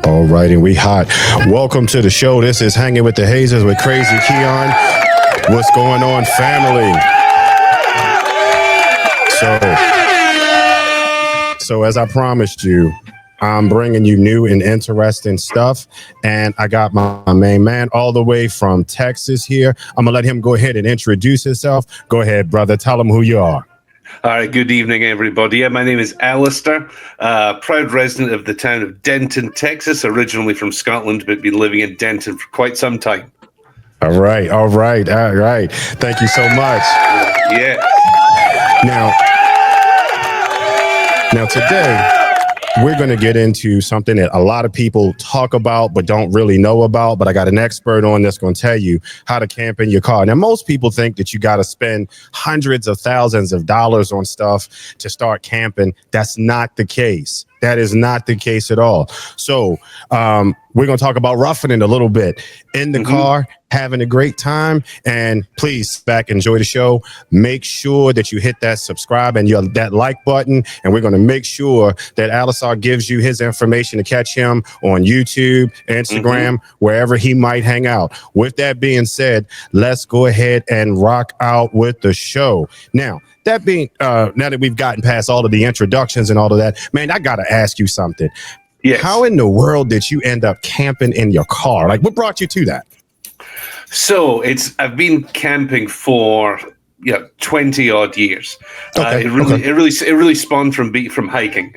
All right, and we hot. Welcome to the show. This is Hanging with the Hazers with Crazy Keon. What's going on, family? So as I promised you, I'm bringing you new and interesting stuff. And I got my main man all the way from Texas here. I'm going to let him go ahead and introduce himself. Go ahead, brother. Tell him who you are. All right, good evening, everybody. Yeah, my name is Alasdair, proud resident of the town of Denton, Texas, originally from Scotland, but been living in Denton for quite some time. All right. Thank you so much. Yeah. Now today, we're going to get into something that a lot of people talk about but don't really know about. But I got an expert on that's going to tell you how to camp in your car. Now, most people think that you got to spend hundreds of thousands of dollars on stuff to start camping. That's not the case. That is not the case at all. So we're going to talk about roughing it a little bit in the car, having a great time. And please, back, enjoy the show. Make sure that you hit that subscribe and that like button. And we're going to make sure that Alasdair gives you his information to catch him on YouTube, Instagram, wherever he might hang out. With that being said, let's go ahead and rock out with the show. Now that we've gotten past all of the introductions and all of that, man, I got to ask you something. Yes. How in the world did you end up camping in your car? Like, what brought you to that? So I've been camping for 20 odd years. Okay. It really spawned from hiking.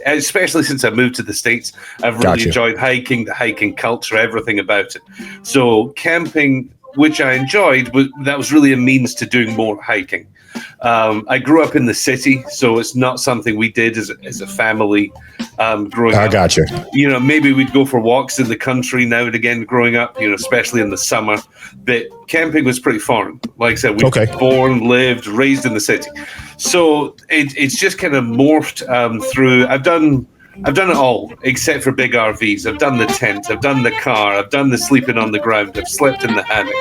Especially since I moved to the States, I've really enjoyed hiking, the hiking culture, everything about it. So camping, which I enjoyed, that was really a means to doing more hiking. I grew up in the city, so it's not something we did as a family growing up. I got you. Maybe we'd go for walks in the country now and again growing up, especially in the summer. But camping was pretty foreign. Like I said, we were born, lived, raised in the city. So it's just kind of morphed through. I've done it all except for big RVs. I've done the tent, I've done the car, I've done the sleeping on the ground, I've slept in the hammock.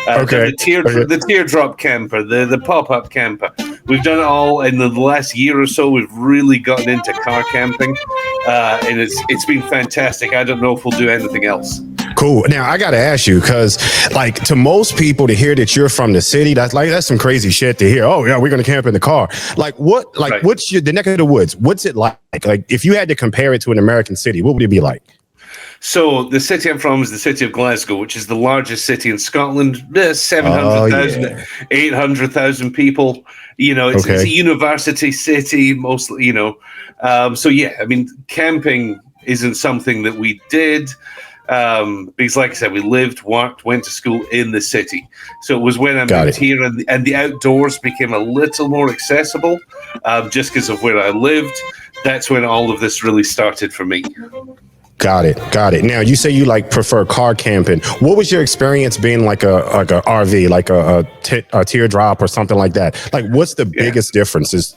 The teardrop camper, the pop-up camper. We've done it all in the last year or so. We've really gotten into car camping, and it's been fantastic. I don't know if we'll do anything else. Cool. Now I got to ask you, because like to most people to hear that you're from the city, that's some crazy shit to hear. Oh yeah, we're going to camp in the car. What's the neck of the woods? What's it like? Like if you had to compare it to an American city, what would it be like? So the city I'm from is the city of Glasgow, which is the largest city in Scotland. 700,000, 800,000 people. It's a university city mostly. Camping isn't something that we did. Because like I said, we lived, worked, went to school in the city. So it was when I moved here and the outdoors became a little more accessible, just because of where I lived. That's when all of this really started for me. Got it. Now you say you prefer car camping. What was your experience being like a RV, like a teardrop or something like that? Like what's the biggest differences?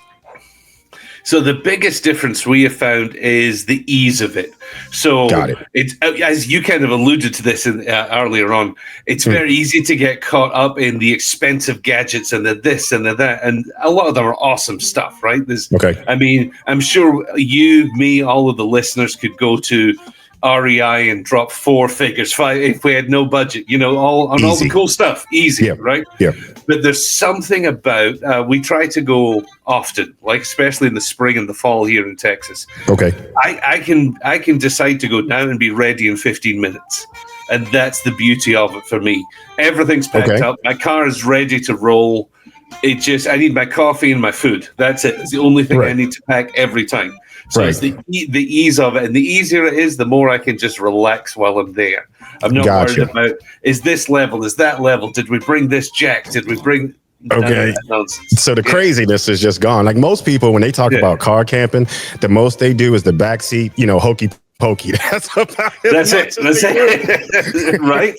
So the biggest difference we have found is the ease of it. So it's, as you kind of alluded to this earlier on, it's very easy to get caught up in the expensive gadgets and the this and the that. And a lot of them are awesome stuff, right? I'm sure you, me, all of the listeners could go to REI and drop 4 figures if we had no budget, all the cool stuff. Easy, right? Yeah. But there's something about, we try to go often, like especially in the spring and the fall here in Texas. Okay. I can decide to go down and be ready in 15 minutes. And that's the beauty of it for me. Everything's packed up. My car is ready to roll. I need my coffee and my food. That's it. It's the only thing I need to pack every time. So it's the ease of it. And the easier it is, the more I can just relax while I'm there. I'm not worried about, is this level? Is that level? Did we bring this jack? Did we bring... So the craziness is just gone. Like most people, when they talk about car camping, the most they do is the backseat, hokey pokey. That's about it. That's it. Right?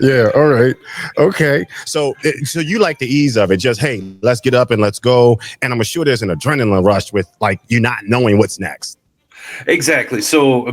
Yeah. All right. Okay. So you like the ease of it. Just, hey, let's get up and let's go. And I'm sure there's an adrenaline rush with you not knowing what's next. Exactly. So,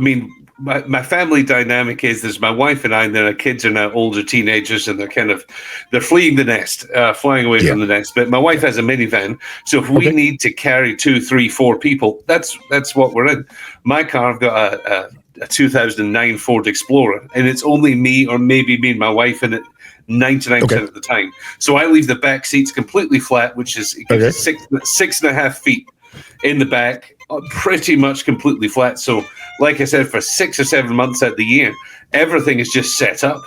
my family dynamic is there's my wife and I, and then our kids are now older teenagers, and they're fleeing the nest, flying away from the nest. But my wife has a minivan, so if we need to carry 2, 3, 4 people, that's what we're in. My car, I've got a 2009 Ford Explorer, and it's only me or maybe me and my wife in it 99% of the time. So I leave the back seats completely flat, which is 6.5 feet in the back, pretty much completely flat. So like I said, for 6 or 7 months out of the year, everything is just set up.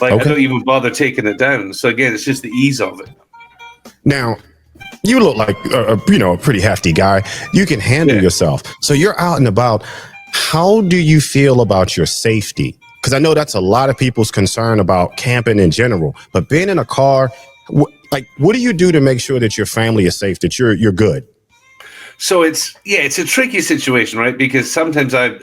Like I don't even bother taking it down. So again, it's just the ease of it. Now, you look like a pretty hefty guy. You can handle yourself. So you're out and about. How do you feel about your safety? Because I know that's a lot of people's concern about camping in general. But being in a car, what do you do to make sure that your family is safe, that you're good? So it's a tricky situation, right? Because sometimes I'm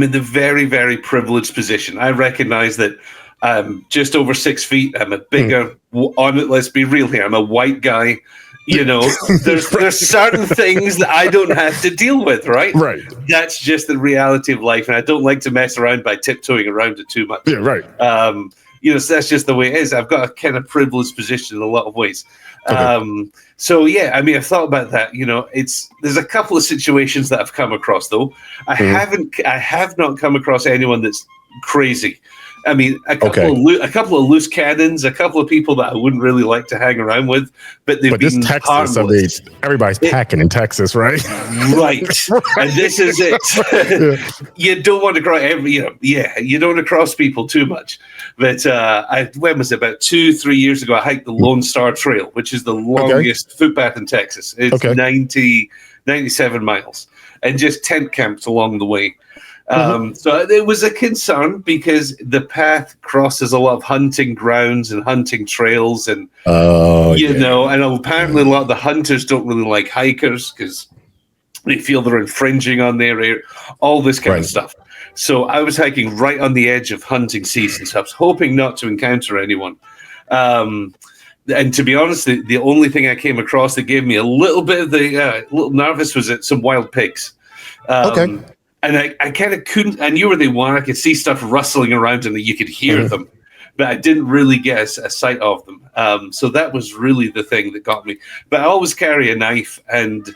in the very, very privileged position. I recognize that I'm just over 6 feet. I'm a bigger, let's be real here, I'm a white guy. There's certain things that I don't have to deal with, right? Right. That's just the reality of life, and I don't like to mess around by tiptoeing around it too much. Yeah, right. So that's just the way it is. I've got a kind of privileged position in a lot of ways. So yeah, I mean, I've thought about that. There's a couple of situations that I've come across, though. I have not come across anyone that's crazy. I mean, a couple of loose cannons, a couple of people that I wouldn't really like to hang around with, but been this Texas, everybody's packing in Texas, right? Right, and this is it. You don't want to cross you don't want to cross people too much. But when was it? About 2-3 years ago, I hiked the Lone Star Trail, which is the longest footpath in Texas. It's 97 miles, and just tent camped along the way. So it was a concern because the path crosses a lot of hunting grounds and hunting trails, and and apparently a lot of the hunters don't really like hikers because they feel they're infringing on their area, all this kind of stuff. So I was hiking right on the edge of hunting season, so I was hoping not to encounter anyone. And to be honest, the only thing I came across that gave me a little bit of a little nervous was some wild pigs. And I kind of couldn't. I knew where they were. I could see stuff rustling around, and you could hear them, but I didn't really get a sight of them. So that was really the thing that got me. But I always carry a knife, and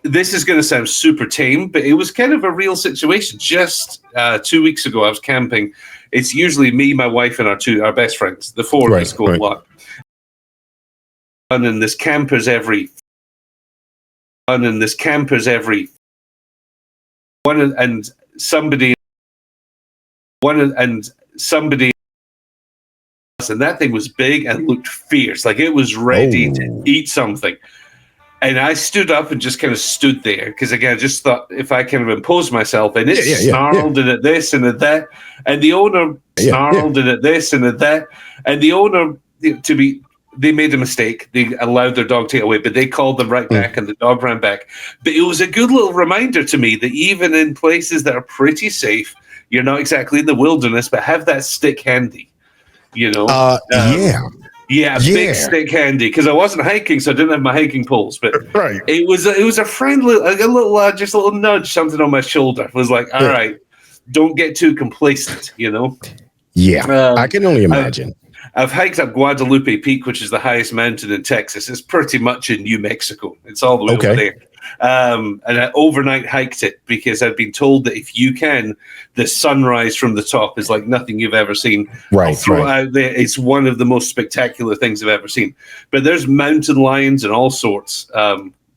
this is going to sound super tame, but it was kind of a real situation. Just 2 weeks ago, I was camping. It's usually me, my wife, and our best friends, the 4 of us go a lot. And there's campers every. And somebody, and that thing was big and looked fierce, like it was ready to eat something. And I stood up and just kind of stood there because, again, I just thought if I kind of imposed myself, and it snarled and at this and at that, and the owner snarled and at this and at that, and the owner, they made a mistake. They allowed their dog to get away, but they called them right back, and the dog ran back. But it was a good little reminder to me that even in places that are pretty safe, you're not exactly in the wilderness, but have that stick handy. Big stick handy, because I wasn't hiking, so I didn't have my hiking poles. But it was a friendly, just a little nudge, something on my shoulder. It was like, all right, don't get too complacent. I can only imagine. I've hiked up Guadalupe Peak, which is the highest mountain in Texas. It's pretty much in New Mexico. It's all the way over there. And I overnight hiked it because I'd been told that if you can, the sunrise from the top is like nothing you've ever seen. I'll throw it out there. It's one of the most spectacular things I've ever seen. But there's mountain lions and all sorts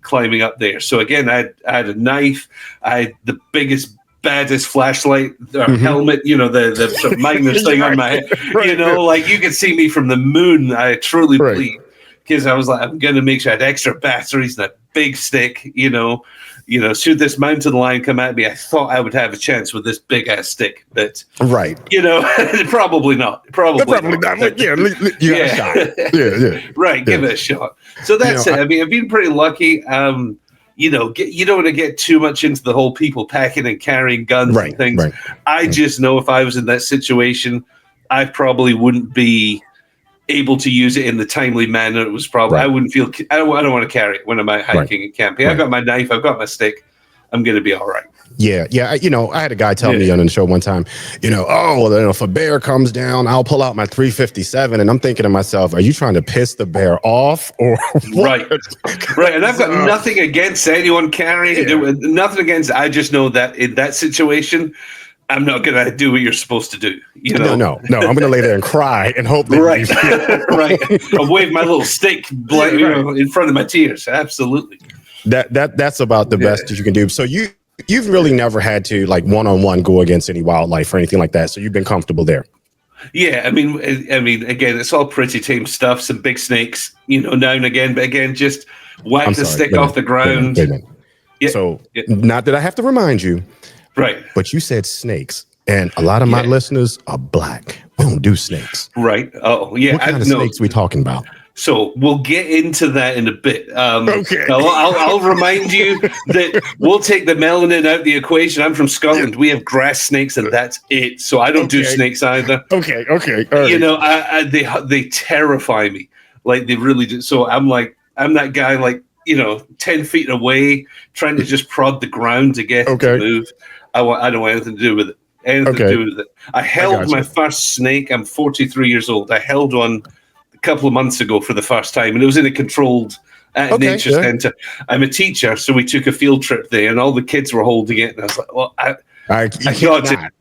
climbing up there. So again, I had a knife. I had the biggest, baddest flashlight helmet, the sort of Magnus thing on my head. Like you could see me from the moon. I truly believe, because I was like, I'm going to make sure I had extra batteries and a big stick. Should this mountain lion come at me, I thought I would have a chance with this big ass stick. But probably not. Probably not. Like, you got a shot. Right. Give it a shot. So that's it. I mean, I've been pretty lucky. You don't want to get too much into the whole people packing and carrying guns and things. I just know if I was in that situation, I probably wouldn't be able to use it in the timely manner. It was probably I wouldn't feel. I don't want to carry it when I'm out hiking and camping. I've got my knife. I've got my stick. I'm going to be all right. Yeah. I had a guy tell me on the show one time, if a bear comes down, I'll pull out my 357. And I'm thinking to myself, are you trying to piss the bear off or what? Right. And I've got nothing against anyone carrying, nothing against. I just know that in that situation, I'm not going to do what you're supposed to do. No. I'm going to lay there and cry and hope that right. I'll wave my little stick in front of my tears. Absolutely. That's about the best that you can do. So you've really never had to like one-on-one go against any wildlife or anything like that. So you've been comfortable there. Yeah, I mean, again, it's all pretty tame stuff. Some big snakes, now and again, but again, just whack the stick off the ground. Yeah. So not that I have to remind you. Right. But you said snakes, and a lot of my listeners are black. We don't do snakes. Right. Oh, yeah. What kind of snakes we talking about? So we'll get into that in a bit. Okay. I'll remind you that we'll take the melanin out of the equation. I'm from Scotland. We have grass snakes, and that's it. So I don't do snakes either. Okay. All right. They terrify me. Like they really do. So I'm that guy, 10 feet away, trying to just prod the ground to get it to move. I don't want anything to do with it. I held my first snake. I'm 43 years old. I held one a couple of months ago for the first time, and it was in a controlled nature center. I'm a teacher, so we took a field trip there, and all the kids were holding it, and I was like, well,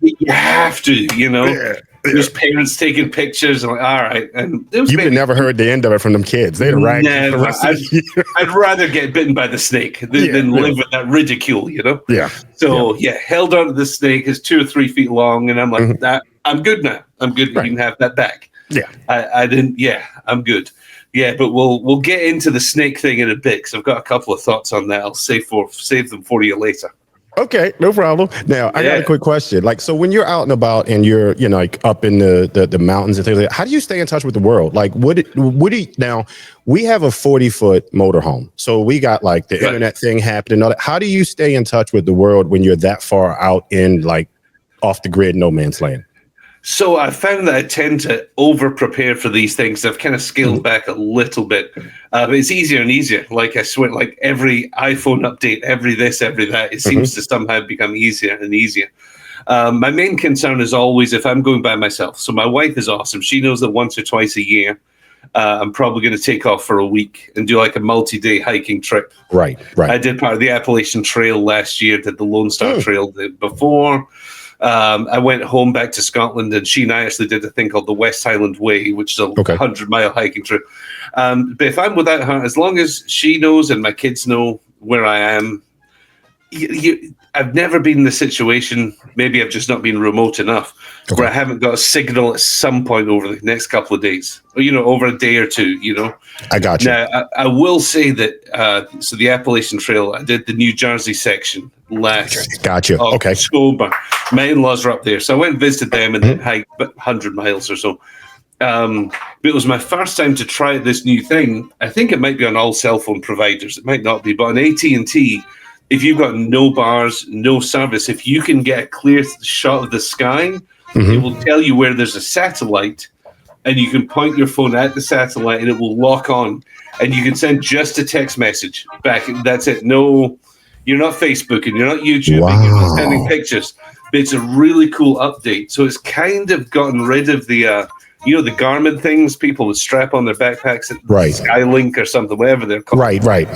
you have to, There's parents taking pictures. I'm like, all right. And you've never heard the end of it from them kids. They'd rag the rest of the year. I'd rather get bitten by the snake than live with that ridicule, Yeah. So held on to the snake. It's 2 or 3 feet long, and I'm like, I'm good now. I'm good. Right. You can have that back. Yeah. I didn't. Yeah, I'm good. Yeah, but we'll get into the snake thing in a bit because I've got a couple of thoughts on that. I'll save them for you later. Okay, no problem. Now, I got a quick question. So when you're out and about and you're, up in the mountains and things like that, how do you stay in touch with the world? Now, we have a 40-foot motorhome. So we got the internet thing happening. All that. How do you stay in touch with the world when you're that far out in off the grid, no man's land? So I found that I tend to over-prepare for these things. I've kind of scaled back a little bit. But it's easier and easier. I swear, every iPhone update, every this, every that, it seems to somehow become easier and easier. My main concern is always if I'm going by myself. So my wife is awesome. She knows that once or twice a year, I'm probably going to take off for a week and do a multi-day hiking trip. Right. I did part of the Appalachian Trail last year, did the Lone Star Trail before. I went home back to Scotland, and she and I actually did a thing called the West Highland Way, which is a 100-mile hiking trip. But if I'm without her, as long as she knows and my kids know where I am, I've never been in the situation, maybe I've just not been remote enough, where I haven't got a signal at some point over the next couple of days, or, over a day or two, I got you. Now, I will say that, so the Appalachian Trail, I did the New Jersey section last October. My in-laws are up there, so I went and visited them and then hiked 100 miles or so. But it was my first time to try this new thing. I think it might be on all cell phone providers. It might not be, but on AT&T, if you've got no bars, no service, if you can get a clear shot of the sky, it will tell you where there's a satellite, and you can point your phone at the satellite and it will lock on, and you can send just a text message back. That's it. No, you're not Facebooking, you're not YouTubing, you're not sending pictures. But it's a really cool update. So it's kind of gotten rid of the the Garmin things people would strap on their backpacks, Skylink or something, whatever they're called. Right.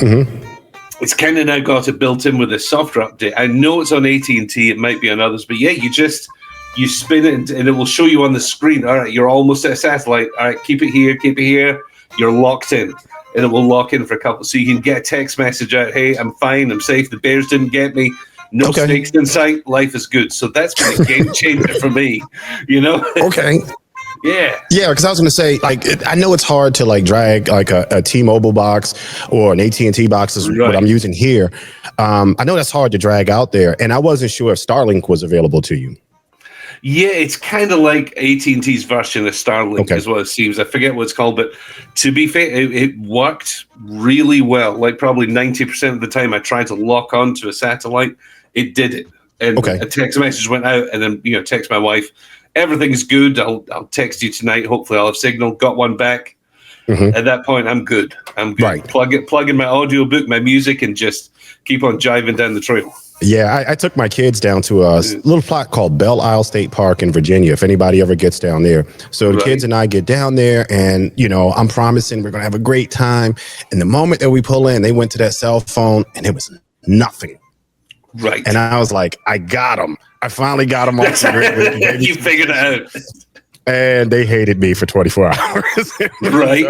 It's kind of now got it built in with a software update. I know it's on AT&T, it might be on others, but you spin it and it will show you on the screen. All right, you're almost at a satellite. All right, keep it here. You're locked in, and it will lock in for a couple. So you can get a text message out. Hey, I'm fine. I'm safe. The bears didn't get me. No snakes in sight. Life is good. So that's been a game changer for me. Okay. Yeah, because I was going to say, I know it's hard to drag a T-Mobile box or an AT&T box is what I'm using here. I know that's hard to drag out there, and I wasn't sure if Starlink was available to you. Yeah, it's kind of like AT&T's version of Starlink is what it seems. I forget what it's called, but to be fair, it worked really well. Probably 90% of the time I tried to lock onto a satellite, it did it. And a text message went out, and then text my wife. Everything's good. I'll text you tonight. Hopefully I'll have signal. Got one back. At that point, I'm good. Right. Plug in my audiobook, my music, and just keep on jiving down the trail. Yeah, I took my kids down to a little plot called Belle Isle State Park in Virginia, if anybody ever gets down there. So the kids and I get down there, and, I'm promising we're going to have a great time. And the moment that we pull in, they went to that cell phone, and it was nothing. Right. And I was like, I got them. I finally got them off the grid. You figured it out. And they hated me for 24 hours. Right.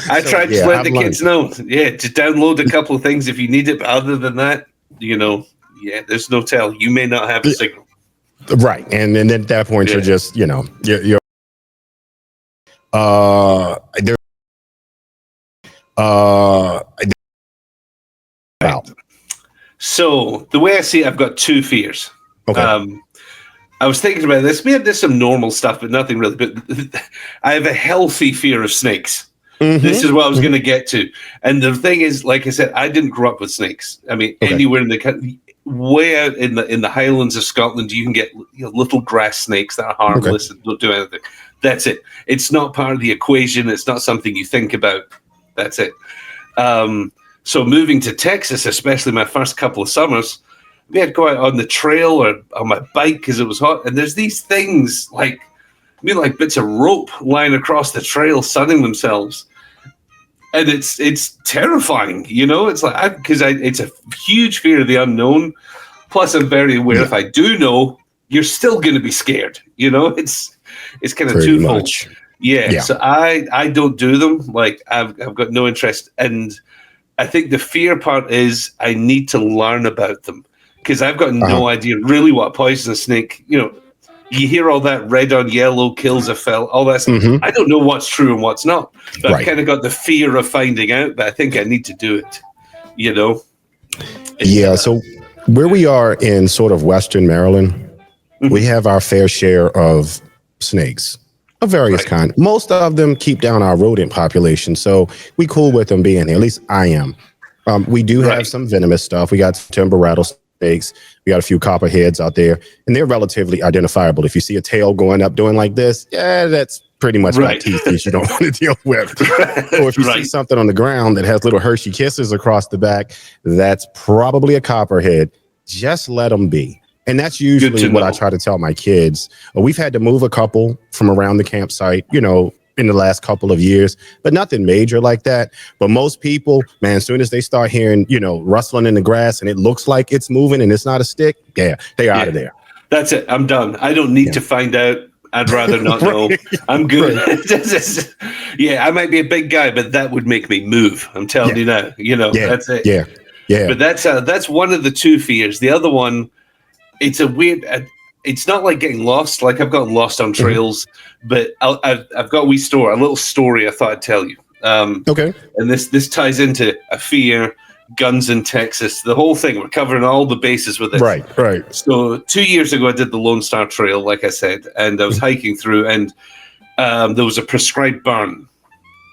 I tried to let the kids know. Yeah, to download a couple of things if you need it. But other than that, there's no tell. You may not have a signal. Right. And then at that point, you're just, you're So the way I see it, I've got two fears. Okay. I was thinking about this. We had some normal stuff, but nothing really. But I have a healthy fear of snakes. Mm-hmm. This is what I was going to get to. And the thing is, like I said, I didn't grow up with snakes. I mean, anywhere in the country, way out in the Highlands of Scotland, you can get little grass snakes that are harmless and don't do anything. That's it. It's not part of the equation. It's not something you think about. That's it. So moving to Texas, especially my first couple of summers, we had to go out on the trail or on my bike because it was hot. And there's these things like bits of rope lying across the trail, sunning themselves. And it's terrifying, It's like it's a huge fear of the unknown. Plus, I'm very aware if I do know, you're still going to be scared. It's kind of twofold. Yeah. So I don't do them. Like I've got no interest, and I think the fear part is I need to learn about them because I've got no idea really what a poisonous snake. You hear all that red on yellow kills a fell, all that stuff. Mm-hmm. I don't know what's true and what's not. But I've kind of got the fear of finding out, but I think I need to do it, Yeah, so where we are in sort of Western Maryland, we have our fair share of snakes of various kinds. Most of them keep down our rodent population, so we cool with them being there. At least I am. We do have some venomous stuff. We got timber rattlesnakes. We got a few copperheads out there, and they're relatively identifiable. If you see a tail going up doing like this, that's pretty much like teeth that you don't want to deal with. Or if you see something on the ground that has little Hershey kisses across the back, that's probably a copperhead. Just let them be. And that's usually what I try to tell my kids. We've had to move a couple from around the campsite, in the last couple of years, but nothing major like that. But most people, man, as soon as they start hearing, rustling in the grass and it looks like it's moving and it's not a stick, they're out of there. That's it. I'm done. I don't need to find out. I'd rather not know. I'm good. I might be a big guy, but that would make me move. I'm telling you now. That's it. Yeah. But that's one of the two fears. The other one, it's a weird. It's not like getting lost. Like I've gotten lost on trails, but I've got a little story I thought I'd tell you. Okay. And this ties into a fear, guns in Texas, the whole thing. We're covering all the bases with it. Right. So 2 years ago, I did the Lone Star Trail, like I said, and I was hiking through, and there was a prescribed burn.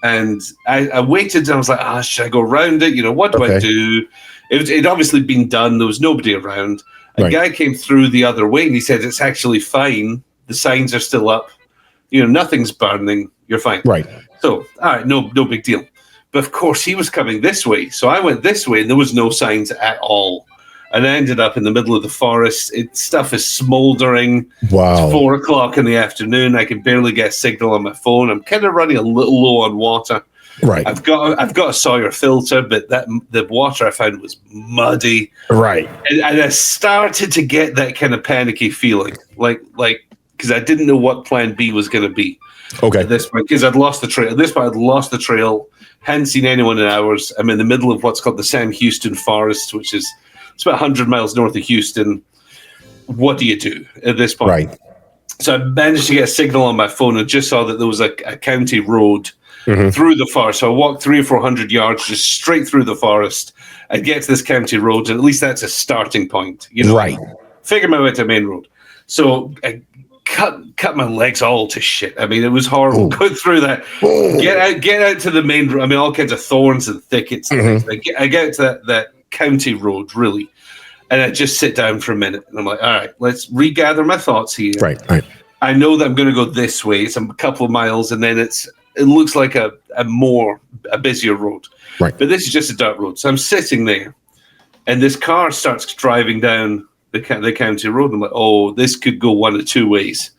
And I waited, and I was like, should I go around it? What do I do? It'd obviously been done. There was nobody around. A guy came through the other way, and he said, it's actually fine. The signs are still up. Nothing's burning. You're fine. Right. So, all right, no big deal. But, of course, he was coming this way. So I went this way, and there was no signs at all. And I ended up in the middle of the forest. Stuff is smoldering. Wow. It's 4 o'clock in the afternoon. I can barely get a signal on my phone. I'm kind of running a little low on water. Right. I've got a Sawyer filter, but the water I found was muddy. Right. And I started to get that kind of panicky feeling, like because I didn't know what Plan B was going to be. Okay. At this point, because I'd lost the trail. At this point, I'd lost the trail. Hadn't seen anyone in hours. I'm in the middle of what's called the Sam Houston Forest, which is it's about 100 miles north of Houston. What do you do at this point? Right. So I managed to get a signal on my phone and just saw that there was a county road through the forest. So I walked 300 or 400 yards just straight through the forest. I get to this county road, and at least that's a starting point. Right. Figure my way to the main road. So I cut my legs all to shit. I mean, it was horrible. Go through that. Get out to the main road. I mean, all kinds of thorns and thickets. I get out to that county road, really. And I just sit down for a minute, and I'm like, all right, let's regather my thoughts here. Right. I know that I'm going to go this way. It's a couple of miles, and then it looks like a busier road. Right. But this is just a dirt road. So I'm sitting there, and this car starts driving down the county road. I'm like, oh, this could go one of two ways.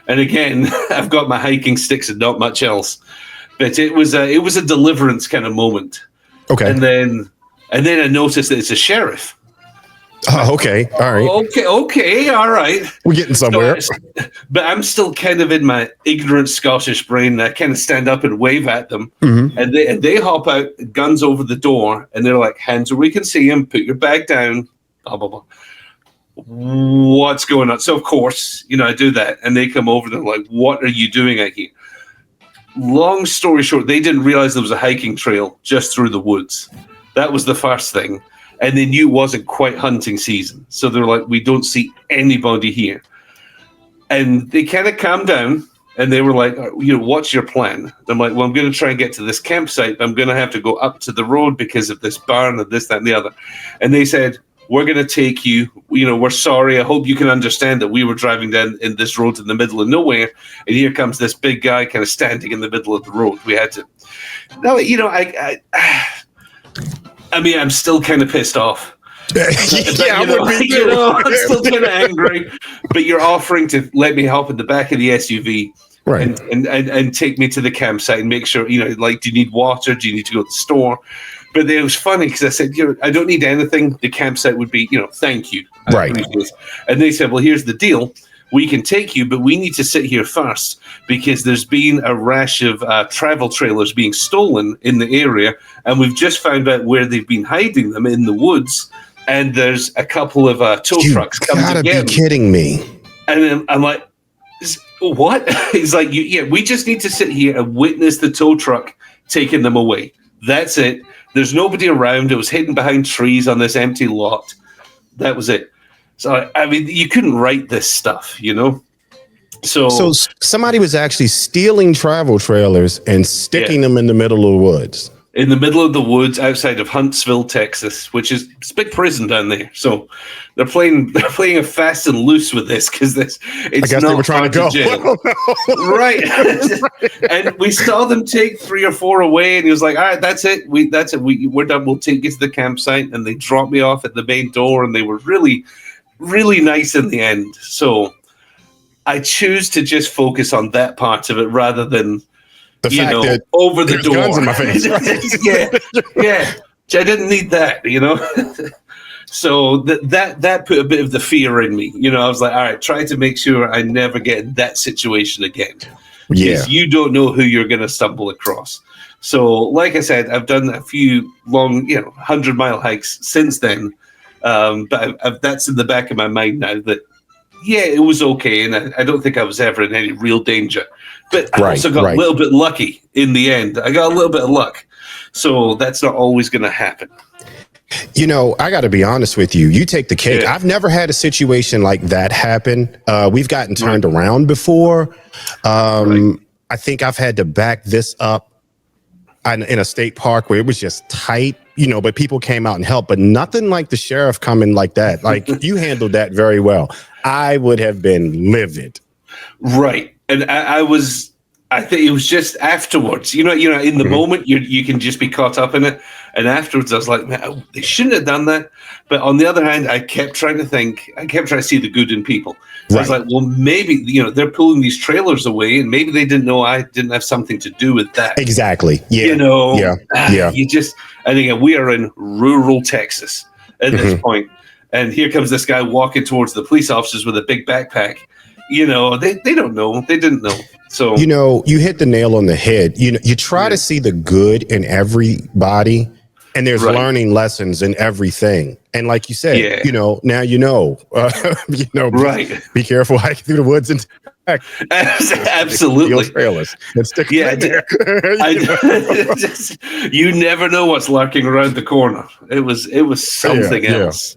And again, I've got my hiking sticks and not much else. But it was a deliverance kind of moment. Okay. And then I noticed that it's a sheriff. Oh, okay. All right. Okay. All right. We're getting somewhere. But I'm still kind of in my ignorant Scottish brain. I kind of stand up and wave at them. And they hop out, guns over the door, and they're like, hands where we can see him, put your bag down, blah, blah, blah. What's going on? So, of course, I do that. And they come over, they're like, what are you doing out here? Long story short, they didn't realize there was a hiking trail just through the woods. That was the first thing. And they knew it wasn't quite hunting season. So they're like, we don't see anybody here. And they kind of calmed down and they were like, what's your plan? I'm like, well, I'm going to try and get to this campsite. But I'm going to have to go up to the road because of this barn and this, that, and the other. And they said, we're going to take you. We're sorry. I hope you can understand that we were driving down in this road in the middle of nowhere. And here comes this big guy kind of standing in the middle of the road. We had to. No, I mean, I'm still kind of pissed off. I'm still kind of angry. But you're offering to let me hop in the back of the SUV, right? And take me to the campsite and make sure, do you need water? Do you need to go to the store? But it was funny because I said, I don't need anything. The campsite would be, thank you. Right. And they said, well, here's the deal. We can take you, but we need to sit here first because there's been a rash of travel trailers being stolen in the area. And we've just found out where they've been hiding them in the woods. And there's a couple of tow trucks coming to get them. You gotta be kidding me. And then I'm like, what? He's like, we just need to sit here and witness the tow truck taking them away. That's it. There's nobody around. It was hidden behind trees on this empty lot. That was it. So, I mean, you couldn't write this stuff, So somebody was actually stealing travel trailers and sticking them in the middle of the woods. In the middle of the woods outside of Huntsville, Texas, which is it's a big prison down there. So they're playing a fast and loose with this because I guess they were trying to go. Right. And we saw them take 3 or 4 away, and he was like, all right, that's it. We're done. We'll take you to the campsite. And they dropped me off at the main door, and they were really, really nice in the end. So I choose to just focus on that part of it rather than the fact that over the door. Guns in my face. yeah. I didn't need that, So that put a bit of the fear in me. I was like, all right, try to make sure I never get in that situation again. Because you don't know who you're going to stumble across. So, like I said, I've done a few long, 100-mile hikes since then. But that's in the back of my mind now that, it was okay. And I don't think I was ever in any real danger. But I also got a little bit lucky in the end. I got a little bit of luck. So that's not always going to happen. I got to be honest with you. You take the cake. I've never had a situation like that happen. We've gotten turned around before. I think I've had to back this up in a state park where it was just tight, but people came out and helped. But nothing like the sheriff coming like that. Like you handled that very well. I would have been livid. Right. And I think it was just afterwards, in the moment you can just be caught up in it. And afterwards I was like, man, they shouldn't have done that. But on the other hand, I kept trying to see the good in people. So I was like, well, maybe, they're pulling these trailers away and maybe they didn't know I didn't have something to do with that. Exactly. Yeah. And again, we are in rural Texas at this point. And here comes this guy walking towards the police officers with a big backpack. They don't know. They didn't know. So, you hit the nail on the head. You try to see the good in everybody, and there's learning lessons in everything. And like you said, now be careful hiking through the woods and absolutely trailers and stick there. You never know what's lurking around the corner. It was something else.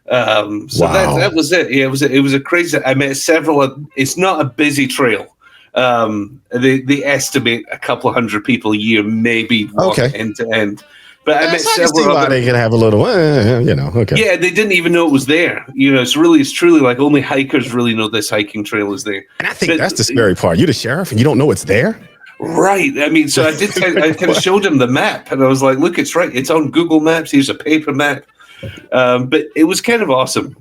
That was it. Yeah, it was a crazy. I met several. It's not a busy trail. They estimate a couple of hundred people a year, maybe walking end to end. But I met several. Why they can have a little, okay. Yeah, they didn't even know it was there. It's truly like only hikers really know this hiking trail is there. And I think that's the scary part. You're the sheriff and you don't know it's there. Right. I mean, so I kind of showed him the map, and I was like, "Look, it's right. It's on Google Maps. Here's a paper map." But it was kind of awesome.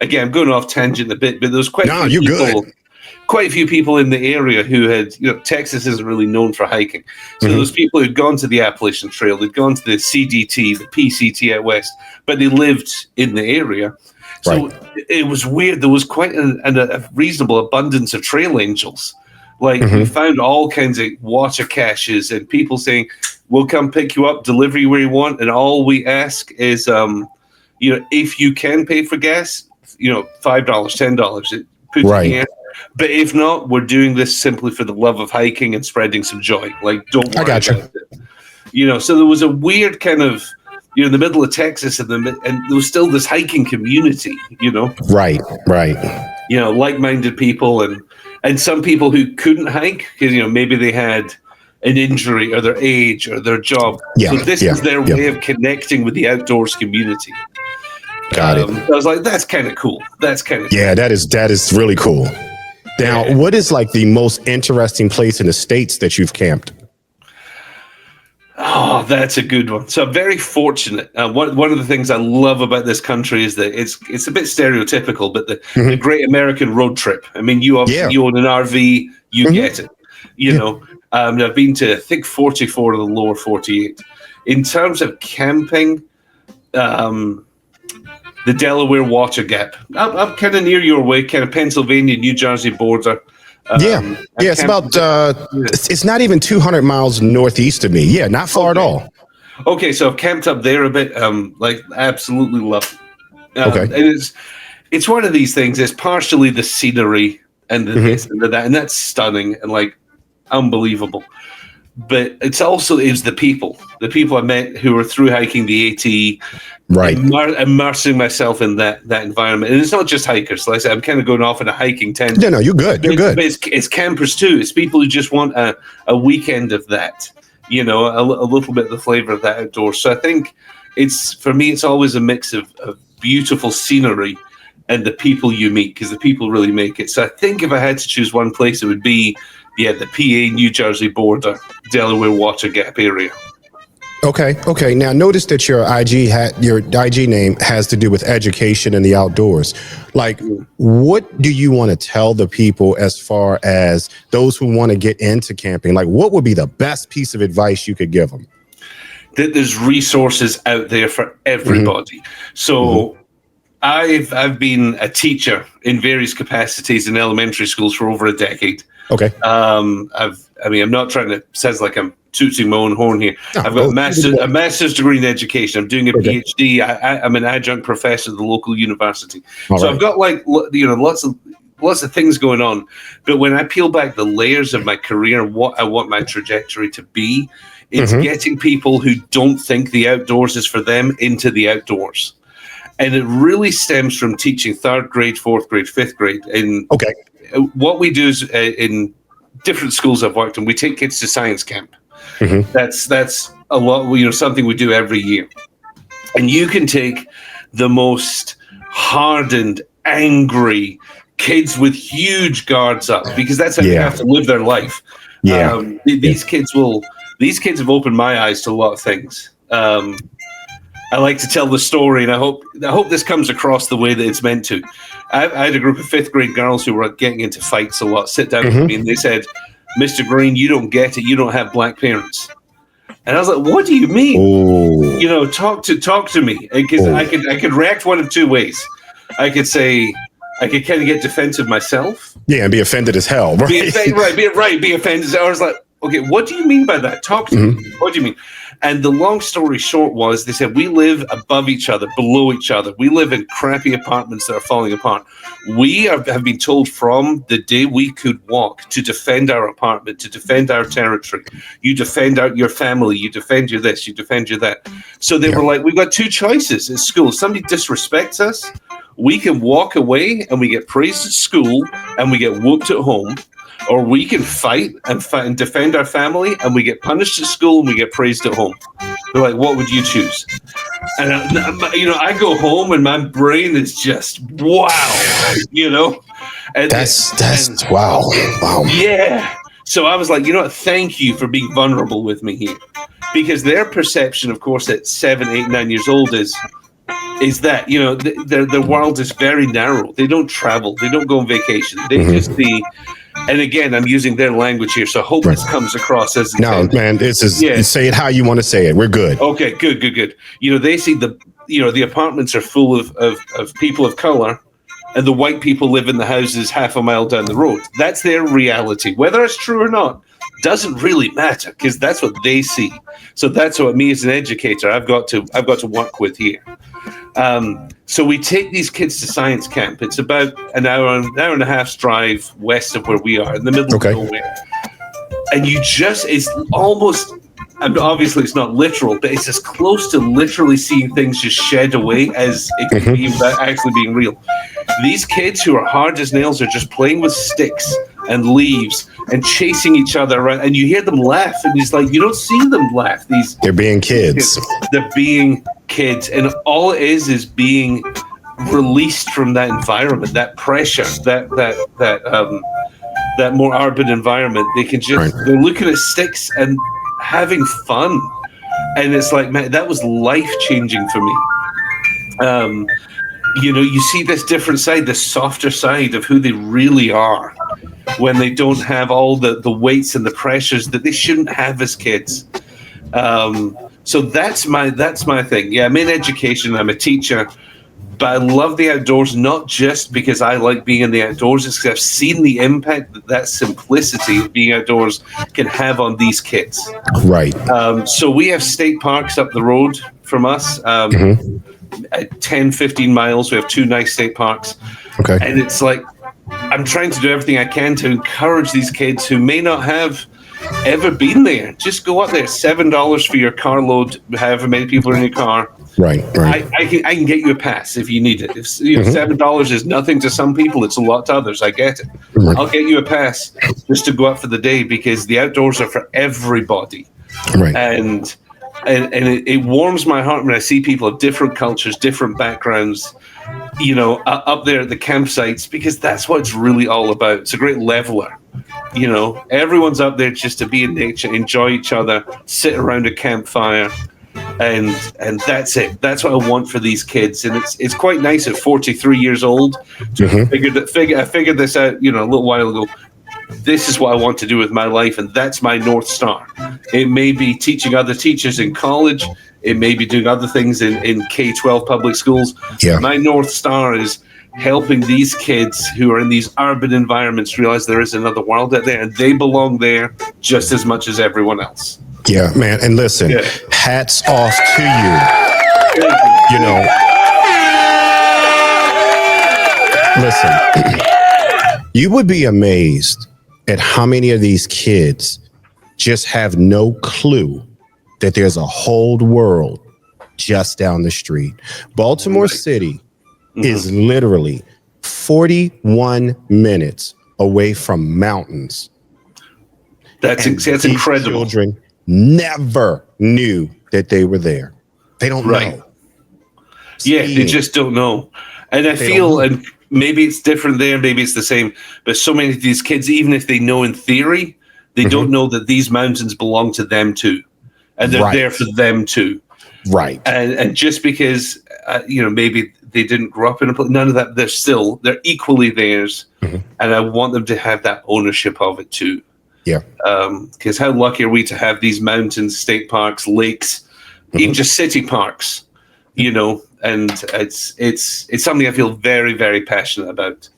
Again, I'm going off tangent a bit, but there was quite a few people in the area who had, Texas isn't really known for hiking. So those people who'd gone to the Appalachian Trail, they'd gone to the CDT, the PCT out west, but they lived in the area. So it was weird. There was quite a reasonable abundance of trail angels. Like we found all kinds of water caches and people saying, we'll come pick you up, deliver you where you want. And all we ask is, if you can pay for gas, $5, $10, it puts in the air. But if not, we're doing this simply for the love of hiking and spreading some joy. Like, don't worry about it. So there was a weird kind of, in the middle of Texas, and there was still this hiking community, Right. Like-minded people and some people who couldn't hike because, maybe they had an injury or their age or their job. So this is their way of connecting with the outdoors community. Got it. I was like, that's kind of cool. Yeah, that is really cool. Now, what is like the most interesting place in the States that you've camped? Oh, that's a good one. So I'm very fortunate. One of the things I love about this country is that it's a bit stereotypical, but the Great American Road Trip. I mean, you obviously you own an RV, you get it. I've been to, I think, 44 of the lower 48. In terms of camping, the Delaware Water Gap. I'm kind of near your way, kind of Pennsylvania, New Jersey border. It's about it's not even 200 miles northeast of me. Yeah, not far at all. Okay, so I've camped up there a bit. Absolutely love it. And it's one of these things. It's partially the scenery and the this and the that, and that's stunning and unbelievable. But it's the people I met who were through hiking the AT, immersing myself in that environment. And it's not just hikers. Like I said, I'm kind of going off on a hiking tangent. No, you're good. You're good. But it's campers too. It's people who just want a weekend of that, a little bit of the flavor of that outdoors. So I think for me, it's always a mix of beautiful scenery and the people you meet, because the people really make it. So I think if I had to choose one place, it would be the PA New Jersey border, Delaware Water Gap area. Okay. Now notice that your IG name has to do with education and the outdoors. Like, what do you want to tell the people as far as those who want to get into camping? Like, what would be the best piece of advice you could give them? That there's resources out there for everybody. So I've been a teacher in various capacities in elementary schools for over a decade. Okay. I'm not trying to sound like I'm tooting my own horn here. I've got a master's degree in education. I'm doing a PhD. I'm an adjunct professor at the local university. I've got lots of things going on. But when I peel back the layers of my career and what I want my trajectory to be, it's getting people who don't think the outdoors is for them into the outdoors. And it really stems from teaching 3rd grade, 4th grade, 5th grade. What we do is in different schools I've worked in, we take kids to science camp. That's a lot, something we do every year. And you can take the most hardened, angry kids with huge guards up, because that's how they have to live their life. These kids have opened my eyes to a lot of things. I like to tell the story, and I hope this comes across the way that it's meant to. I had a group of 5th grade girls who were getting into fights a lot, sit down with me, and they said, "Mr. Green, you don't get it. You don't have black parents." And I was like, "What do you mean?" Ooh. Talk to me, because I could react one of two ways. I could say, I could kind of get defensive myself. Yeah, and be offended as hell. Right? Be offended. I was like, okay, what do you mean by that? Talk to me. What do you mean? And the long story short was, they said, we live above each other, below each other. We live in crappy apartments that are falling apart. We have been told from the day we could walk to defend our apartment, to defend our territory. You defend your family. You defend your this. You defend your that. So they were like, we've got two choices at school. If somebody disrespects us, we can walk away and we get praised at school and we get whooped at home. Or we can fight and defend our family, and we get punished at school and we get praised at home. They're like, what would you choose? And I go home and my brain is just wow, And that's wow. Yeah. So I was like, thank you for being vulnerable with me here, because their perception, of course, at 7, 8, 9 years old is that, you know, their world is very narrow. They don't travel. They don't go on vacation. They just see. And again, I'm using their language here, so I hope this comes across as intended. No, man, this is say it how you want to say it. We're good. Okay, good. You know, they see the apartments are full of people of color, and the white people live in the houses half a mile down the road. That's their reality. Whether it's true or not doesn't really matter, because that's what they see. So that's what me as an educator I've got to work with here. So we take these kids to science camp. It's about an hour and a half's drive west of where we are, in the middle of nowhere. And it's almost, obviously it's not literal, but it's as close to literally seeing things just shed away as it can be without actually being real. These kids who are hard as nails are just playing with sticks and leaves and chasing each other around, and you hear them laugh, and it's like, you don't see them laugh. They're being kids. They're being kids, and all it is being released from that environment, that pressure, that more urban environment. They can just they're looking at sticks and having fun, and it's like, man, that was life-changing for me. You know, you see this different side, this softer side of who they really are, when they don't have all the weights and the pressures that they shouldn't have as kids. So that's my thing. Yeah, I'm in education, I'm a teacher, but I love the outdoors, not just because I like being in the outdoors, it's because I've seen the impact that simplicity of being outdoors can have on these kids. Right. So we have state parks up the road from us. At 10, 15 miles, we have 2 nice state parks. Okay. And it's like, I'm trying to do everything I can to encourage these kids who may not have ever been there. Just go up there. $7 for your carload, however many people are in your car. Right. I can get you a pass if you need it. If $7 is nothing to some people, it's a lot to others. I get it. I'll get you a pass just to go out for the day, because the outdoors are for everybody. Right. And it warms my heart when I see people of different cultures, different backgrounds, you know, up there at the campsites, because that's what it's really all about. It's a great leveler. You know, everyone's up there just to be in nature, enjoy each other, sit around a campfire, and that's it. That's what I want for these kids, and it's quite nice at 43 years old to I figured this out, you know, a little while ago. This is what I want to do with my life, and that's my North Star. It may be teaching other teachers in college. It may be doing other things in K-12 public schools. Yeah. My North Star is helping these kids who are in these urban environments realize there is another world out there, and they belong there just as much as everyone else. Yeah, man. And listen, hats off to you. You know, listen, you would be amazed at how many of these kids just have no clue that there's a whole world just down the street. Baltimore City is literally 41 minutes away from mountains. That's incredible. Children never knew that they were there. They don't know. Yeah, they just don't know. And I feel, and maybe it's different there, maybe it's the same, but so many of these kids, even if they know in theory, they don't know that these mountains belong to them too. And they're there for them too. Right. And just because, you know, maybe they didn't grow up in a place, none of that, they're equally theirs. And I want them to have that ownership of it too. Yeah. Because how lucky are we to have these mountains, state parks, lakes, even just city parks, you know, and it's something I feel very, very passionate about.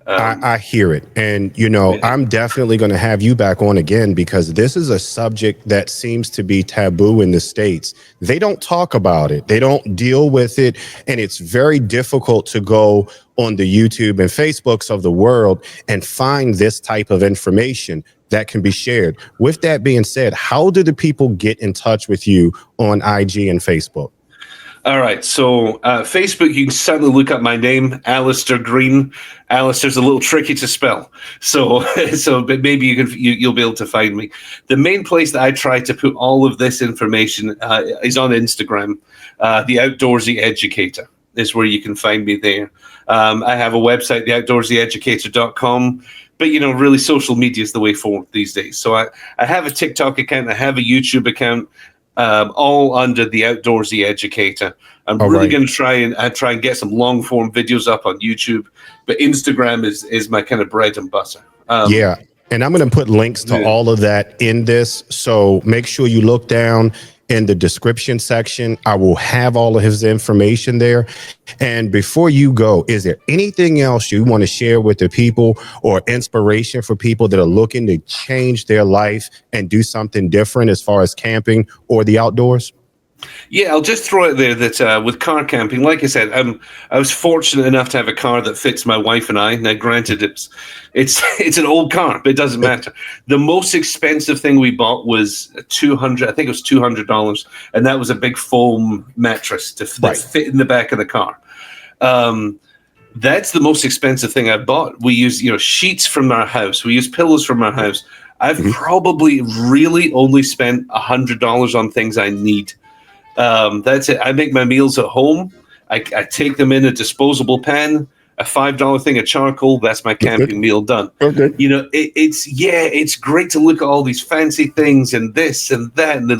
I hear it. And, you know, I'm definitely going to have you back on again, because this is a subject that seems to be taboo in the States. They don't talk about it. They don't deal with it. And it's very difficult to go on the YouTube and Facebooks of the world and find this type of information that can be shared. With that being said, how do the people get in touch with you on IG and Facebook? All right. So Facebook, you can certainly look up my name, Alasdair Green. Alasdair's a little tricky to spell. So but maybe you'll be able to find me. The main place that I try to put all of this information is on Instagram. The Outdoorsy Educator is where you can find me there. I have a website, theoutdoorssyeducator.com. But, you know, really social media is the way forward these days. So I have a TikTok account. I have a YouTube account. all under the Outdoorsy Educator. I'm really going to try and get some long form videos up on YouTube, but Instagram is my kind of bread and butter. Yeah. And I'm going to put links to all of that in this. So make sure you look down in the description section. I will have all of his information there. And before you go, is there anything else you want to share with the people or inspiration for people that are looking to change their life and do something different as far as camping or the outdoors? Yeah, I'll just throw it there that with car camping, like I said, I was fortunate enough to have a car that fits my wife and I. Now, granted, it's an old car, but it doesn't matter. The most expensive thing we bought was $200. I think it was $200, and that was a big foam mattress that fit in the back of the car. That's the most expensive thing I bought. We use sheets from our house. We use pillows from our house. I've probably really only spent $100 on things I need. That's it. I make my meals at home. I take them in a disposable pan, a $5 thing of charcoal. That's my camping meal done. Okay. It's great to look at all these fancy things and this and that. And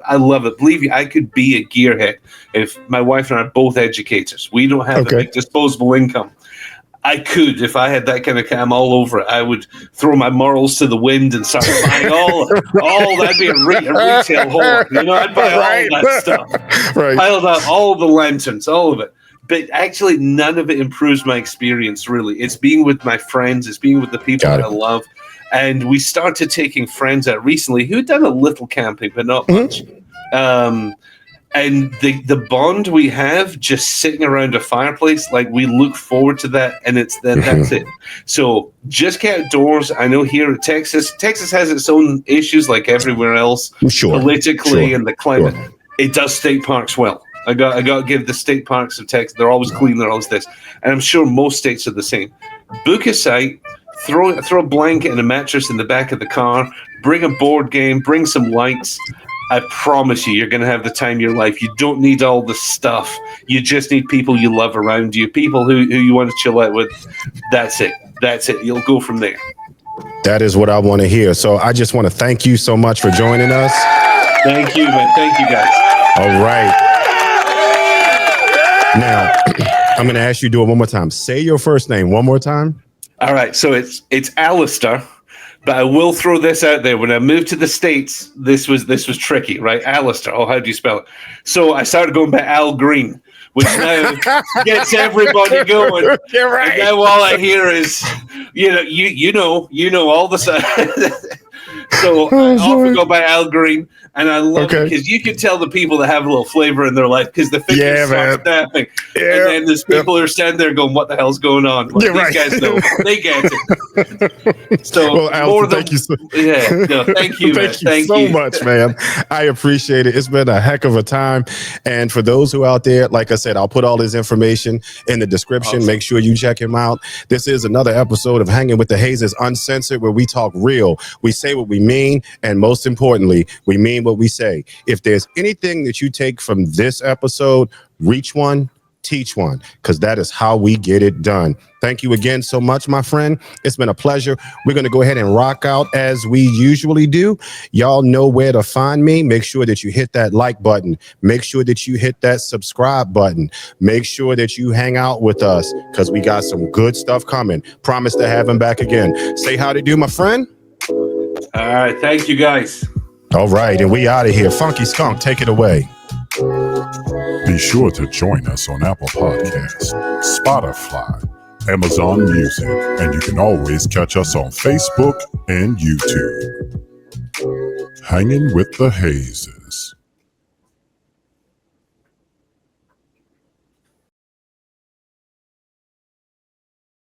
I love it. Believe me, I could be a gearhead if my wife and I are both educators. We don't have a big disposable income. I could, if I had that kind of cam all over it, I would throw my morals to the wind and start buying all that'd be a retail whore. I'd buy all that stuff. Piled up all the lanterns, all of it. But actually, none of it improves my experience, really. It's being with my friends. It's being with the people that I love. And we started taking friends out recently who had done a little camping, but not much. And the bond we have just sitting around a fireplace, like we look forward to that, and that's it. So just get outdoors. I know here in Texas has its own issues like everywhere else, politically and the climate. It does state parks well. I got to give the state parks of Texas, they're always clean, they're always this. And I'm sure most states are the same. Book a site, throw a blanket and a mattress in the back of the car, bring a board game, bring some lights. I promise you're going to have the time of your life. You don't need all the stuff. You just need people you love around you, people who you want to chill out with. That's it. You'll go from there. That is what I want to hear. So I just want to thank you so much for joining us. Thank you, man. Thank you, guys. All right. Now, I'm going to ask you to do it one more time. Say your first name one more time. All right. So it's Alasdair. But I will throw this out there. When I moved to the States, this was tricky, right? Alasdair. Oh, how do you spell it? So I started going by Al Green, which now gets everybody going. You're right. And now all I hear is, you know all the stuff. So I often go by Al Green, and I love it because you can tell the people that have a little flavor in their life because the fingers start snapping, and then there's people who are standing there going, "What the hell's going on?" Like, these guys know, they get it. So, well, Al, thank you. Thank you, man. Thank you so much, man. I appreciate it. It's been a heck of a time, and for those who out there, like I said, I'll put all his information in the description. Awesome. Make sure you check him out. This is another episode of Hanging with the Hazes Uncensored, where we talk real. We say what we mean, and most importantly, we mean what we say. If there's anything that you take from this episode, reach one, teach one, because that is how we get it done. Thank you again so much, my friend. It's been a pleasure. We're going to go ahead and rock out as we usually do. Y'all know where to find me. Make sure that you hit that like button. Make sure that you hit that subscribe button. Make sure that you hang out with us because we got some good stuff coming. Promise to have him back again. Say how to do, my friend. All right. Thank you, guys. All right. And we out of here. Funky Skunk, take it away. Be sure to join us on Apple Podcasts, Spotify, Amazon Music, and you can always catch us on Facebook and YouTube. Hanging with the Hazes.